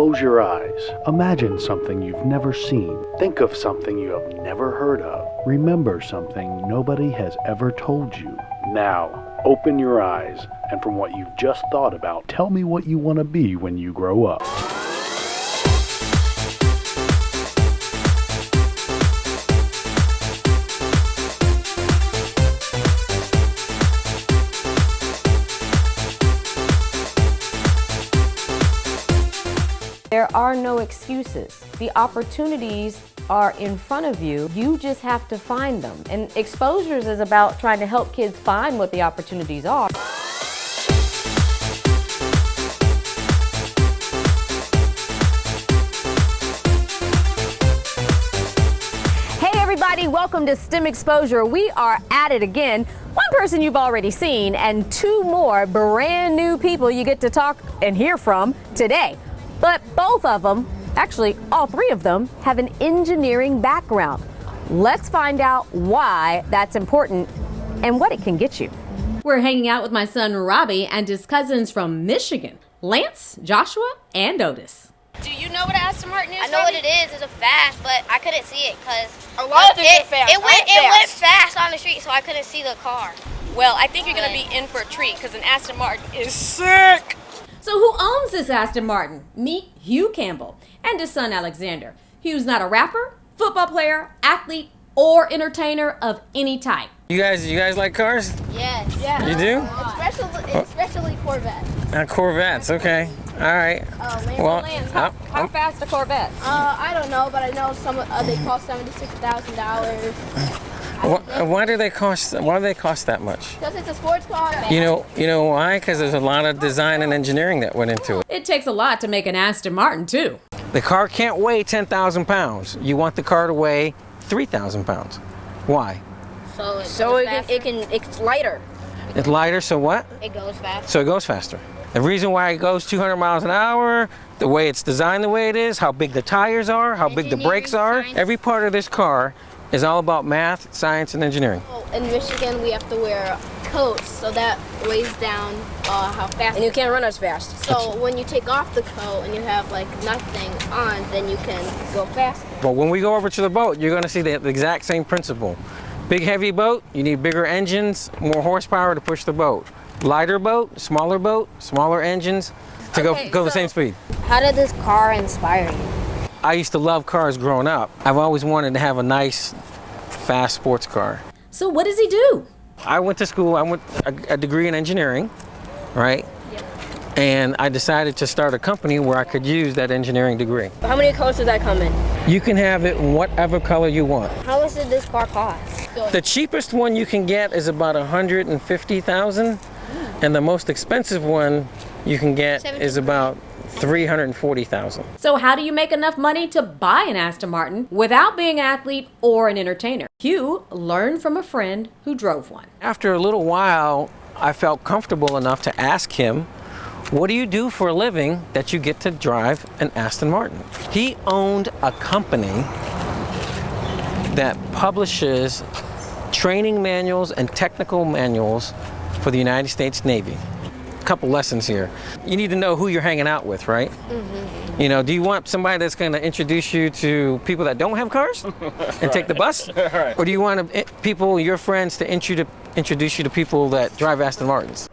Close your eyes. Imagine something you've never seen. Think of something you have never heard of. Remember something nobody has ever told you. Now, open your eyes, and from what you've just thought about, tell me what you want to be when you grow up. There are no excuses. The opportunities are in front of you. You just have to find them. And Exposures is about trying to help kids find what the opportunities are. Hey everybody, welcome to STEM Exposure. We are at it again. One person you've already seen and two more brand new people you get to talk and hear from today. But both of them, actually all three of them, have an engineering background. Let's find out why that's important and what it can get you. We're hanging out with my son Robbie and his cousins from Michigan, Lance, Joshua, and Otis. Do you know what an Aston Martin is? I know what it is. It's a fast, but I couldn't see it because a lot of things are fast. It went fast on the street, so I couldn't see the car. Well, I think you're going to be in for a treat because an Aston Martin is sick. So who owns this Aston Martin? Meet Hugh Campbell and his son Alexander. Hugh's not a rapper, football player, athlete, or entertainer of any type. You guys like cars? Yes. Yeah. You do? Especially Corvettes. Corvettes, okay. All right. Lance, how fast are Corvettes? I don't know, but I know some they cost $76,000. Why do they cost that much? Because it's a sports car. You know why? Because there's a lot of design and engineering that went into it. It takes a lot to make an Aston Martin, too. The car can't weigh 10,000 pounds. You want the car to weigh 3,000 pounds. Why? It's lighter. It's lighter, so what? It goes faster. So it goes faster. The reason why it goes 200 miles an hour, the way it's designed the way it is, how big the tires are, how big the brakes are, every part of this car is all about math, science, and engineering. In Michigan, we have to wear coats, so that weighs down how fast. And you can't run as fast. So when you take off the coat and you have like nothing on, then you can go faster. But when we go over to the boat, you're going to see the exact same principle. Big, heavy boat, you need bigger engines, more horsepower to push the boat. Lighter boat, smaller engines to go the same speed. How did this car inspire you? I used to love cars growing up. I've always wanted to have a nice, fast sports car. So what does he do? I went to school, I went a degree in engineering, right? Yep. And I decided to start a company where I could use that engineering degree. How many colors does that come in? You can have it in whatever color you want. How much did this car cost? The cheapest one you can get is about $150,000, and the most expensive one you can get is about $340,000. So how do you make enough money to buy an Aston Martin without being an athlete or an entertainer? Hugh learned from a friend who drove one. After a little while, I felt comfortable enough to ask him, what do you do for a living that you get to drive an Aston Martin? He owned a company that publishes training manuals and technical manuals for the United States Navy. Couple lessons here. You need to know who you're hanging out with, right? Mm-hmm. You know, do you want somebody that's going to introduce you to people that don't have cars and take the bus? Right. Or do you want people, your friends, to introduce you to people that drive Aston Martins?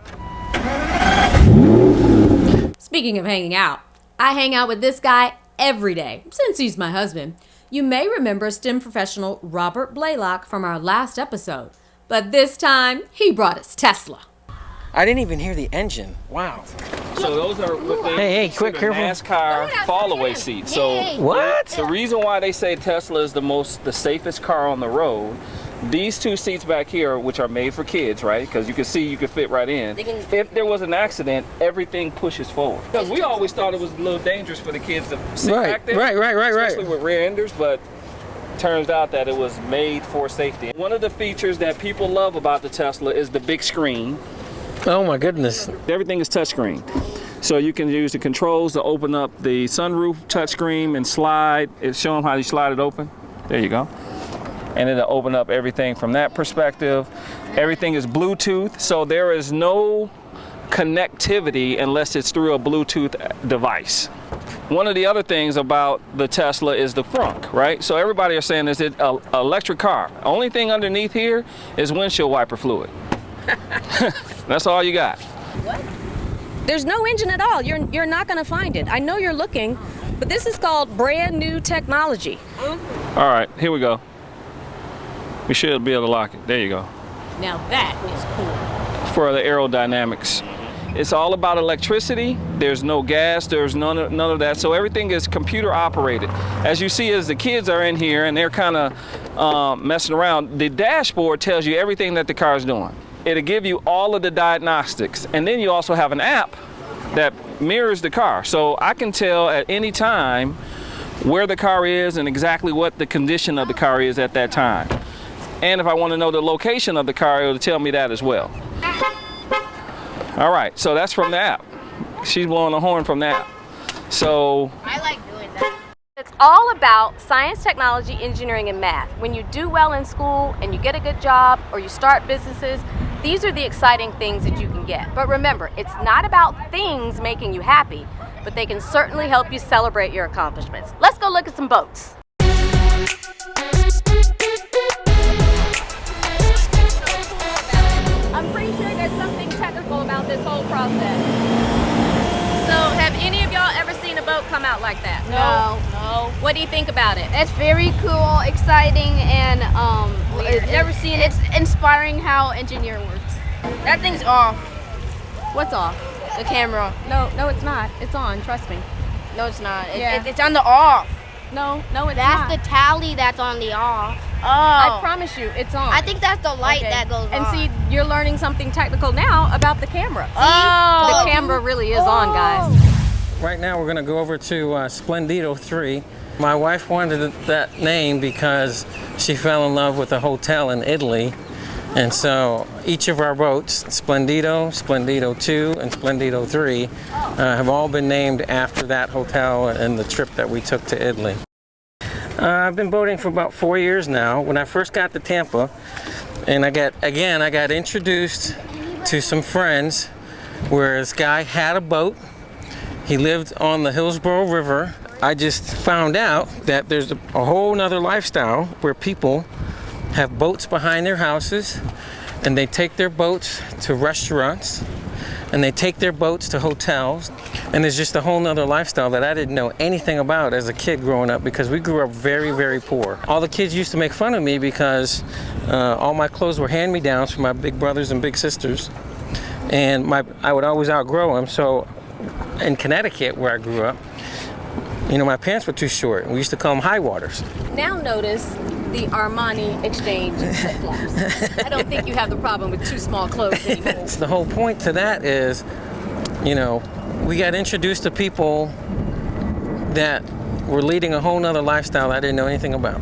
Speaking of hanging out, I hang out with this guy every day, since he's my husband. You may remember STEM professional Robert Blaylock from our last episode, but this time he brought us Tesla. I didn't even hear the engine. Wow. So those are what they quick, consider careful. NASCAR fall-away seats. So What? the reason why they say Tesla is the safest car on the road, these two seats back here, which are made for kids, right? Because you can see you can fit right in. If there was an accident, everything pushes forward. Because we always thought it was a little dangerous for the kids to sit back there. Right. Especially with rear enders, but turns out that it was made for safety. One of the features that people love about the Tesla is the big screen. Oh my goodness. Everything is touchscreen. So you can use the controls to open up the sunroof touchscreen and slide. Show them how you slide it open. There you go. And it'll open up everything from that perspective. Everything is Bluetooth, so there is no connectivity unless it's through a Bluetooth device. One of the other things about the Tesla is the frunk, right? So everybody is saying, is it an electric car? Only thing underneath here is windshield wiper fluid. That's all you got. What? There's no engine at all. You're not going to find it. I know you're looking, but this is called brand new technology. All right, here we go. We should be able to lock it. There you go. Now that is cool. For the aerodynamics. It's all about electricity. There's no gas, there's none of that. So everything is computer operated. As you see, as the kids are in here and they're kind of messing around, the dashboard tells you everything that the car is doing. It'll give you all of the diagnostics. And then you also have an app that mirrors the car. So I can tell at any time where the car is and exactly what the condition of the car is at that time. And if I want to know the location of the car, it'll tell me that as well. All right, so that's from the app. She's blowing a horn from the app. So I like doing that. It's all about science, technology, engineering, and math. When you do well in school and you get a good job or you start businesses, these are the exciting things that you can get. But remember, it's not about things making you happy, but they can certainly help you celebrate your accomplishments. Let's go look at some boats. I'm pretty sure there's something technical about this whole process. So, have any of y'all ever seen a boat come out like that? No. What do you think about it? It's very cool, exciting, and Never seen it. It's inspiring how engineering works. That thing's off. What's off? The camera. No, it's not. It's on, trust me. No, it's not. Yeah. It's on the off. No, it's not. That's the tally that's on the off. I promise you, it's on. I think that's the light Okay. that goes and on. see, you're learning something technical now about the camera. Oh. The camera really is on, guys. Right now we're going to go over to Splendido 3. My wife wanted that name because she fell in love with a hotel in Italy. And so each of our boats, Splendido, Splendido 2, and Splendido 3, have all been named after that hotel and the trip that we took to Italy. I've been boating for about 4 years now. When I first got to Tampa, and I got introduced to some friends where this guy had a boat. He lived on the Hillsborough River. I just found out that there's a whole nother lifestyle where people have boats behind their houses, and they take their boats to restaurants, and they take their boats to hotels, and there's just a whole nother lifestyle that I didn't know anything about as a kid growing up, because we grew up very, very poor. All the kids used to make fun of me because all my clothes were hand-me-downs from my big brothers and big sisters, and I would always outgrow them. So in Connecticut, where I grew up, you know, my pants were too short. We used to call them high waters. Now notice the Armani exchange flip-flops. I don't think you have the problem with too small clothes anymore. The whole point to that is, you know, we got introduced to people that were leading a whole nother lifestyle I didn't know anything about.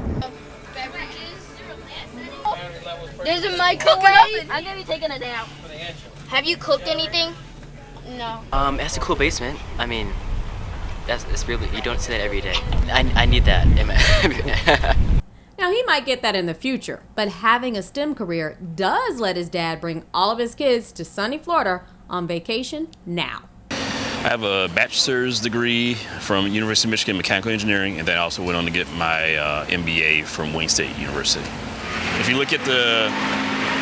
There's a microwave. I'm gonna be taking a nap. Have you cooked anything? No. It's a cool basement. I mean, it's really, you don't see that every day. I need that in my Now, he might get that in the future, but having a STEM career does let his dad bring all of his kids to sunny Florida on vacation now. I have a bachelor's degree from University of Michigan Mechanical Engineering, and then I also went on to get my MBA from Wayne State University. If you look at the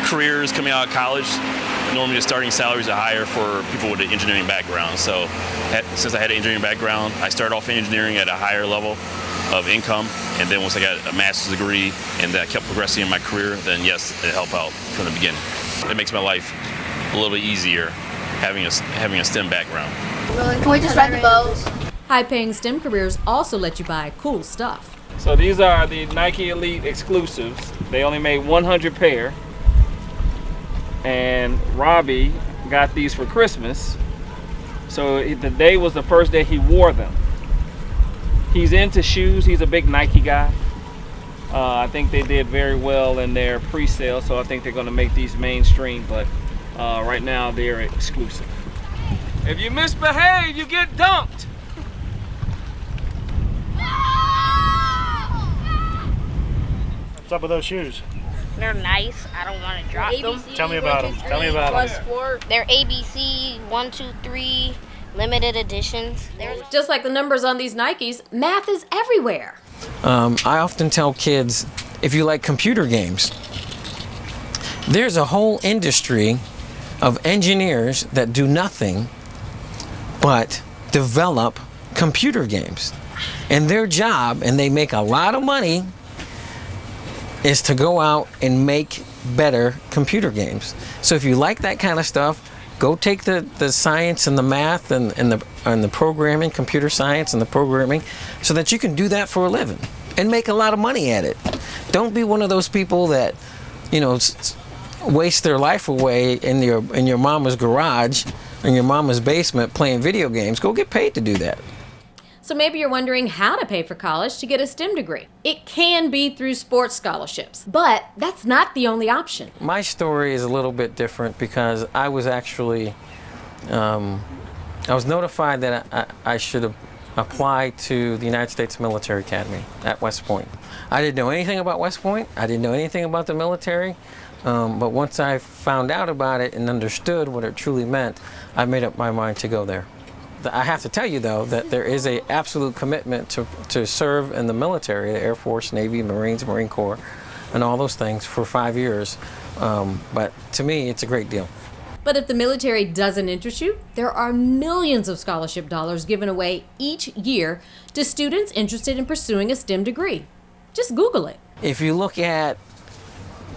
careers coming out of college, normally the starting salaries are higher for people with an engineering background. So since I had an engineering background, I started off in engineering at a higher level of income, and then once I got a master's degree and I kept progressing in my career, then yes, it helped out from the beginning. It makes my life a little bit easier having a STEM background. Can we just ride the boat? High-paying STEM careers also let you buy cool stuff. So these are the Nike Elite exclusives. They only made 100 pair. And Robbie got these for Christmas. So the day was the first day he wore them. He's into shoes. He's a big Nike guy. I think they did very well in their pre-sale, so I think they're going to make these mainstream, but right now they're exclusive. If you misbehave, you get dumped. What's up with those shoes? They're nice. I don't want to drop them. Tell me about them. Tell me about them. They're ABC 1, 2, 3. limited editions. Just like the numbers on these Nikes, math is everywhere. I often tell kids, if you like computer games, there's a whole industry of engineers that do nothing but develop computer games. And their job, and they make a lot of money, is to go out and make better computer games. So if you like that kind of stuff, go take the science and the math and the programming, computer science and the programming, so that you can do that for a living and make a lot of money at it. Don't be one of those people that, you know, waste their life away in your mama's garage, in your mama's basement playing video games. Go get paid to do that. So maybe you're wondering how to pay for college to get a STEM degree. It can be through sports scholarships, but that's not the only option. My story is a little bit different because I was actually, I was notified that I should apply to the United States Military Academy at West Point. I didn't know anything about West Point. I didn't know anything about the military. But once I found out about it and understood what it truly meant, I made up my mind to go there. I have to tell you, though, that there is an absolute commitment to serve in the military, the Air Force, Navy, Marines, Marine Corps, and all those things for 5 years. But to me, it's a great deal. But if the military doesn't interest you, there are millions of scholarship dollars given away each year to students interested in pursuing a STEM degree. Just Google it. If you look at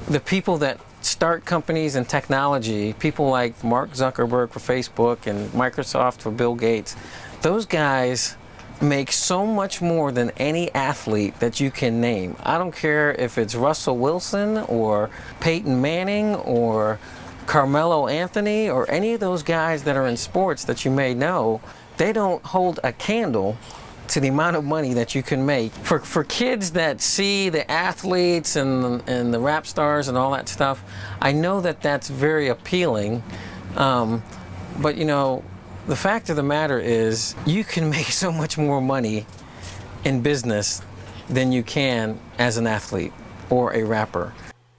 the people that start companies in technology, people like Mark Zuckerberg for Facebook and Microsoft for Bill Gates, those guys make so much more than any athlete that you can name. I don't care if it's Russell Wilson or Peyton Manning or Carmelo Anthony or any of those guys that are in sports that you may know, they don't hold a candle to the amount of money that you can make. For kids that see the athletes and the rap stars and all that stuff, I know that that's very appealing. But you know, the fact of the matter is you can make so much more money in business than you can as an athlete or a rapper.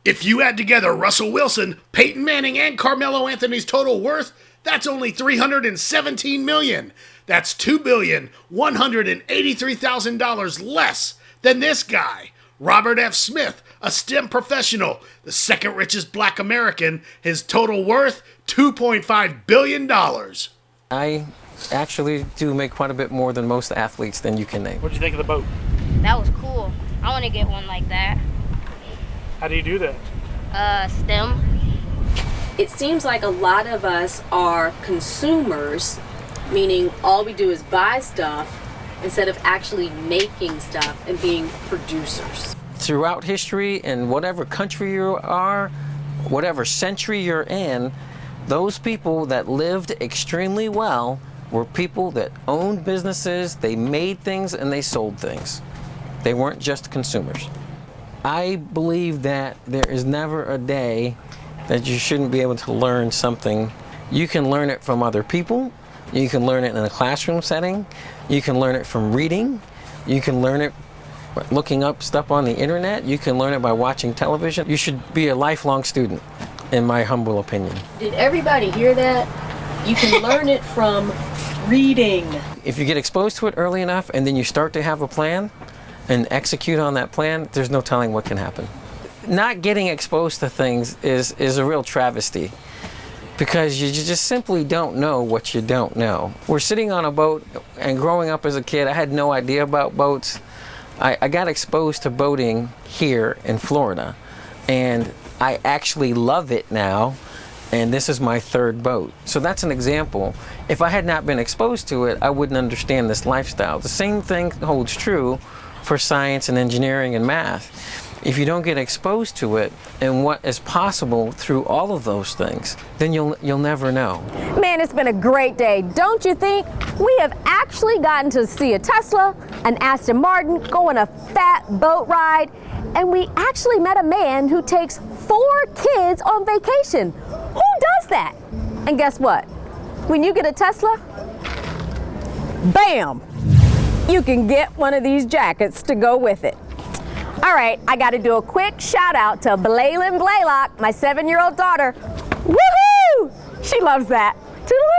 If you add together Russell Wilson, Peyton Manning, and Carmelo Anthony's total worth, that's only $317 million. That's $2,183,000 less than this guy, Robert F. Smith, a STEM professional, the second richest black American. His total worth, $2.5 billion. I actually do make quite a bit more than most athletes than you can name. What'd you think of the boat? That was cool. I want to get one like that. How do you do that? STEM. It seems like a lot of us are consumers, meaning all we do is buy stuff instead of actually making stuff and being producers. Throughout history, in whatever country you are, whatever century you're in, those people that lived extremely well were people that owned businesses, they made things, and they sold things. They weren't just consumers. I believe that there is never a day that you shouldn't be able to learn something. You can learn it from other people. You can learn it in a classroom setting. You can learn it from reading. You can learn it looking up stuff on the internet. You can learn it by watching television. You should be a lifelong student, in my humble opinion. Did everybody hear that? You can learn it from reading. If you get exposed to it early enough and then you start to have a plan and execute on that plan, there's no telling what can happen. Not getting exposed to things is a real travesty, because you just simply don't know what you don't know. We're sitting on a boat, and growing up as a kid, I had no idea about boats. I got exposed to boating here in Florida, and I actually love it now, and this is my third boat. So that's an example. If I had not been exposed to it, I wouldn't understand this lifestyle. The same thing holds true for science and engineering and math. If you don't get exposed to it and what is possible through all of those things, then you'll never know. Man, it's been a great day, don't you think? We have actually gotten to see a Tesla, an Aston Martin, go on a fat boat ride, and we actually met a man who takes 4 kids on vacation. Who does that? And guess what? When you get a Tesla, bam! You can get one of these jackets to go with it. All right, I got to do a quick shout out to Blaylin Blaylock, my 7-year-old daughter. Woohoo! She loves that. Toodaloo!